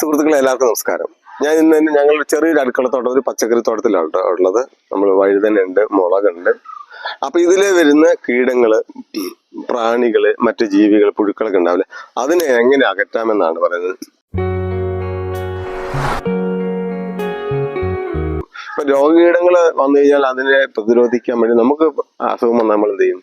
സുഹൃത്തുക്കളെ എല്ലാവർക്കും നമസ്കാരം. ഞാൻ ഇന്ന് ഞങ്ങൾ ചെറിയൊരു അടുക്കളത്തോട്ടം, ഒരു പച്ചക്കറി തോട്ടത്തിലാണ് ഉള്ളത്. നമ്മൾ വഴുതനയുണ്ട്, മുളകുണ്ട്. അപ്പൊ ഇതിലെ വരുന്ന കീടങ്ങള്, പ്രാണികള്, മറ്റു ജീവികൾ, പുഴുക്കളൊക്കെ ഉണ്ടാവില്ലേ, അതിനെ എങ്ങനെ അകറ്റാമെന്നാണ് പറയുന്നത്. ഇപ്പൊ രോഗകീടങ്ങള് വന്നു കഴിഞ്ഞാൽ അതിനെ പ്രതിരോധിക്കാൻ വേണ്ടി നമുക്ക് അസുഖം വന്നാൽ നമ്മൾ എന്ത് ചെയ്യും?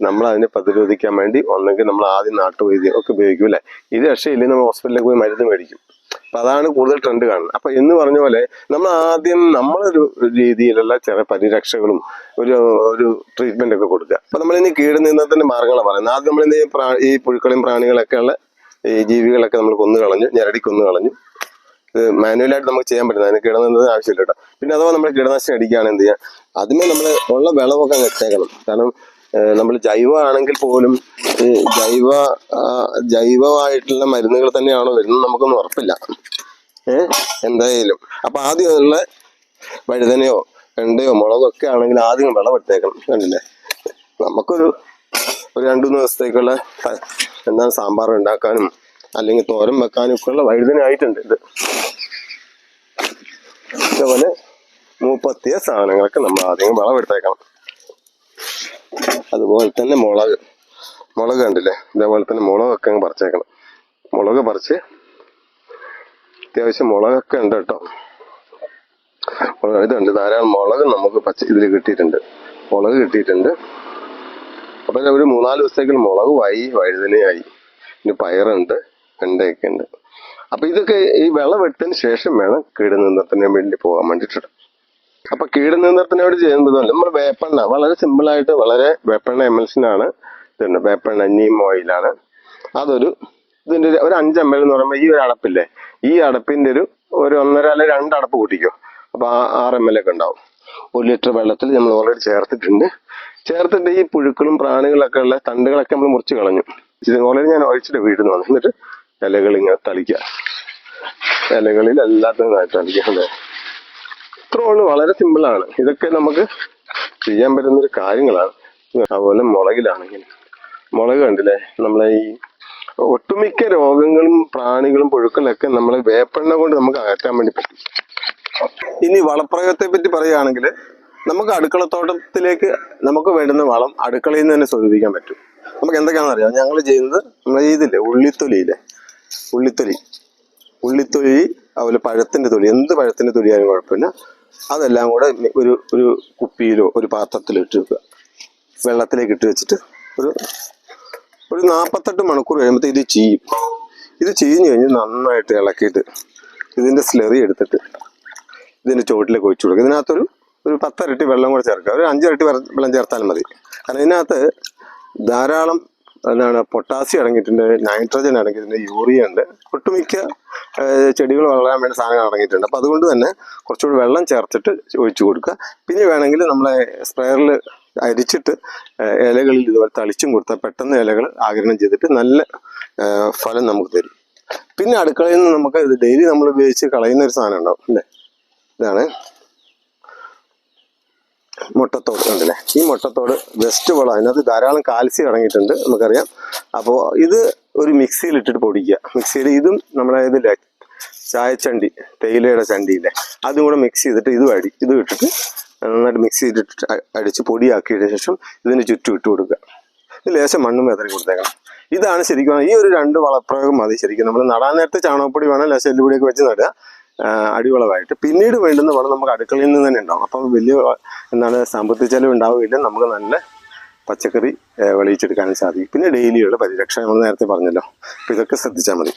നമ്മൾ അതിനെ പ്രതിരോധിക്കാൻ വേണ്ടി ഒന്നെങ്കിൽ നമ്മൾ ആദ്യം നാട്ടുവൈദ്യം ഒക്കെ ഉപയോഗിക്കും അല്ലെ. ഇത് രക്ഷയില്ലെങ്കിൽ നമ്മൾ ഹോസ്പിറ്റലിലേക്ക് പോയി മരുന്ന് മേടിക്കും. അപ്പൊ അതാണ് കൂടുതൽ ട്രെൻഡ് കാണുന്നത്. അപ്പൊ എന്ന് പറഞ്ഞ പോലെ നമ്മൾ ആദ്യം നമ്മളൊരു രീതിയിലുള്ള ചെറിയ പരിരക്ഷകളും ഒരു ട്രീറ്റ്മെന്റ് ഒക്കെ കൊടുക്കുക. അപ്പൊ നമ്മളിനി കീടനിയന്ത്രണത്തിന്റെ മാർഗങ്ങളാണ് പറയുന്നത്. ആദ്യം നമ്മൾ ഈ പുഴുക്കളെയും പ്രാണികളൊക്കെ ഉള്ള ഈ ജീവികളൊക്കെ നമ്മൾ കൊന്നു കളഞ്ഞു, ഞെരടി കൊന്നു കളഞ്ഞു. ഇത് മാനുവലായിട്ട് നമുക്ക് ചെയ്യാൻ പറ്റുന്നത്, അതിന് കീടനിയന്ത്രണം ആവശ്യമില്ല കേട്ടോ. പിന്നെ അഥവാ നമ്മൾ കീടനാശിനി അടിക്കുകയാണ് എന്ത് ചെയ്യുക, അതിനെ നമ്മൾ ഉള്ള വിളവൊക്കെ അങ്ങ് എത്തേക്കണം. കാരണം നമ്മൾ ജൈവ ആണെങ്കിൽ പോലും ജൈവമായിട്ടുള്ള മരുന്നുകൾ തന്നെയാണോ വരുന്നത് നമുക്കൊന്നും ഉറപ്പില്ല. എന്തായാലും അപ്പൊ ആദ്യമുള്ള വഴുതനയോ വെണ്ടയോ മുളകോ ഒക്കെ ആണെങ്കിൽ ആദ്യം വിളവെടുത്തേക്കണം. കണ്ടില്ലേ, നമുക്കൊരു 2-3 ദിവസത്തേക്കുള്ള എന്താണ് സാമ്പാർ ഉണ്ടാക്കാനും അല്ലെങ്കിൽ തോരൻ വെക്കാനും ഒക്കെ ഉള്ള വഴുതന ആയിട്ടുണ്ട് ഇത്. ഇതേപോലെ മൂപ്പത്തിയ സാധനങ്ങളൊക്കെ നമ്മൾ ആദ്യം വിളവെടുത്തേക്കണം. അതുപോലെ തന്നെ മുളക് കണ്ടില്ലേ, ഇതേപോലെ തന്നെ മുളകൊക്കെ അങ്ങ് പറിച്ചേക്കണം. മുളക് പറിച്ച് അത്യാവശ്യം മുളകൊക്കെ ഉണ്ട് കേട്ടോ. ഇതുണ്ട്, ധാരാളം മുളക് നമുക്ക് ഇതിൽ കിട്ടിയിട്ടുണ്ട്, മുളക് കിട്ടിയിട്ടുണ്ട്. അപ്പൊ ഒരു 3-4 ദിവസത്തേക്ക് മുളകുമായി, വഴുതനയായി, ഇനി പയറുണ്ട്, വെണ്ടയൊക്കെ ഉണ്ട്. അപ്പൊ ഇതൊക്കെ ഈ വിളവെട്ടതിന് ശേഷം വേണം കീടനിയന്ത്രണത്തിന് വേണ്ടി പോകാൻ വേണ്ടിയിട്ട്. അപ്പൊ കീടനിയന്ത്രണത്തിനോട് ചെയ്യുന്നത് നമ്മൾ വേപ്പെണ്ണ, വളരെ സിമ്പിൾ ആയിട്ട്, വളരെ വേപ്പെണ്ണ എമൽഷനാണ് ഇതുണ്ട്. വേപ്പെണ്ണ നീം ഓയിലാണ്. ഇതിന്റെ ഒരു 5 ml എന്ന് പറയുമ്പോൾ ഈ ഒരു അടപ്പില്ലേ, ഈ അടപ്പിന്റെ ഒരു 1.5 അല്ലെങ്കിൽ 2 അടപ്പ് കൂട്ടിക്കോ. അപ്പൊ 6 ml ഒക്കെ ഉണ്ടാവും. 1 ലിറ്റർ വെള്ളത്തിൽ നമ്മൾ ഓൾറെഡി ചേർത്തിട്ട് ഈ പുഴുക്കളും പ്രാണികളൊക്കെ ഉള്ള തണ്ടുകളൊക്കെ നമ്മൾ മുറിച്ച് കളഞ്ഞു. ഇത് ഓൾറെഡി ഞാൻ ഒഴിച്ചിട്ട് വീട്ടിൽ നിന്ന് വന്നു. എന്നിട്ട് ഇലകൾ ഇങ്ങനെ തളിക്കുക, ഇലകളിൽ എല്ലാത്തിനും തളിക്കുക. അതെ, ഇത്രയുള്ളൂ, വളരെ സിമ്പിളാണ്. ഇതൊക്കെ നമുക്ക് ചെയ്യാൻ പറ്റുന്നൊരു കാര്യങ്ങളാണ്. അതുപോലെ മുളകിലാണെങ്കിൽ മുളക് കണ്ടില്ലേ, നമ്മളെ ഈ ഒട്ടുമിക്ക രോഗങ്ങളും പ്രാണികളും പുഴുക്കളൊക്കെ നമ്മളെ വേപ്പെണ്ണ കൊണ്ട് നമുക്ക് അകറ്റാൻ വേണ്ടി പറ്റും. ഇനി വളപ്രയോഗത്തെ പറ്റി പറയുകയാണെങ്കിൽ നമുക്ക് അടുക്കളത്തോട്ടത്തിലേക്ക് നമുക്ക് വേണ്ടുന്ന വളം അടുക്കളയിൽ നിന്ന് തന്നെ സ്വരൂപിക്കാൻ പറ്റും. നമുക്ക് എന്തൊക്കെയാണെന്ന് അറിയാം. ഞങ്ങൾ ചെയ്യുന്നത് നമ്മളെ ഇതില്ലേ, ഉള്ളിത്തൊലി, അതുപോലെ പഴത്തിന്റെ തൊലി, എന്ത് പഴത്തിന്റെ തൊലിയായാലും കുഴപ്പമില്ല, അതെല്ലാം കൂടെ ഒരു കുപ്പിയിലോ ഒരു പാത്രത്തിലോ ഇട്ട് വെക്കുക. വെള്ളത്തിലേക്ക് ഇട്ട് വെച്ചിട്ട് ഒരു 48 മണിക്കൂർ കഴിയുമ്പോൾ ഇത് ചീഞ്ഞു കഴിഞ്ഞ് നന്നായിട്ട് ഇളക്കിയിട്ട് ഇതിന്റെ സ്ലറി എടുത്തിട്ട് ഇതിന്റെ ചുവട്ടിലേക്ക് ഒഴിച്ചു കൊടുക്കുക. ഇതിനകത്തൊരു 10 ഇരട്ടി വെള്ളം കൂടെ ചേർക്കുക. ഒരു 5 ഇരട്ടി വെള്ളം ചേർത്താലും മതി. കാരണം ഇതിനകത്ത് ധാരാളം പൊട്ടാസ്യം അടങ്ങിയിട്ടുണ്ട്, നൈട്രജൻ അടങ്ങിയിട്ടുണ്ട്, യൂറിയ ഉണ്ട്, ഒട്ടുമിക്ക ചെടികൾ വളരാൻ വേണ്ടി സാധനങ്ങൾ അടങ്ങിയിട്ടുണ്ട്. അപ്പൊ അതുകൊണ്ട് തന്നെ കുറച്ചുകൂടി വെള്ളം ചേർത്തിട്ട് ഒഴിച്ചു കൊടുക്കുക. പിന്നെ വേണമെങ്കിൽ നമ്മളെ സ്പ്രെയറിൽ അരിച്ചിട്ട് ഇലകളിൽ ഇതുപോലെ തളിച്ചും കൊടുത്താൽ പെട്ടെന്ന് ഇലകൾ ആഗിരണം ചെയ്തിട്ട് നല്ല ഫലം നമുക്ക് തരും. പിന്നെ അടുക്കളയിൽ നിന്ന് നമുക്ക് ഡെയിലി നമ്മൾ ഉപയോഗിച്ച് കളയുന്ന ഒരു സാധനം ഉണ്ടാവും അല്ലേ, ഇതാണ് മുട്ടത്തോട്. കണ്ടില്ലേ, ഈ മുട്ടത്തോട് ബെസ്റ്റ് വളം. അതിനകത്ത് ധാരാളം കാൽസ്യം അടങ്ങിയിട്ടുണ്ട്, നമുക്കറിയാം. അപ്പോൾ ഇത് ഒരു മിക്സിയിൽ ഇട്ടിട്ട് പൊടിക്കുക. മിക്സിയിൽ ഇതും നമ്മളെ ഇതില്ലേ ചായച്ചണ്ടി, തേയിലയുടെ ചണ്ടിയില്ലേ, അതും കൂടെ മിക്സ് ചെയ്തിട്ട് ഇതും ഇട്ടിട്ട് നന്നായിട്ട് മിക്സ് ചെയ്തിട്ട് അടിച്ച് പൊടിയാക്കിയതിനു ശേഷം ഇതിന് ചുറ്റും ഇട്ട് കൊടുക്കുക. ഇത് ലേശം മണ്ണും വെതറി കൊടുത്തേക്കണം. ഇതാണ് ശരിക്കും ഈ ഒരു 2 വളപ്രയോഗം മതി ശരിക്കും. നമ്മൾ നടാൻ നേരത്തെ ചാണകപ്പൊടി വേണം, ലേശം എല്ലുപൊടിയൊക്കെ വെച്ച് നടുക അടിവളമായിട്ട്. പിന്നീട് വേണ്ടുന്ന വളം നമുക്ക് അടുക്കളയിൽ നിന്ന് തന്നെ ഉണ്ടാവും. അപ്പം വലിയ സാമ്പത്തിക ചെലവ് ഉണ്ടാവുകയില്ല, നമുക്ക് നല്ല പച്ചക്കറി വിളയിച്ചെടുക്കാനും സാധിക്കും. പിന്നെ ഡെയിലിയുള്ള പരിരക്ഷ നമ്മൾ നേരത്തെ പറഞ്ഞല്ലോ. അപ്പം ഇതൊക്കെ ശ്രദ്ധിച്ചാൽ മതി.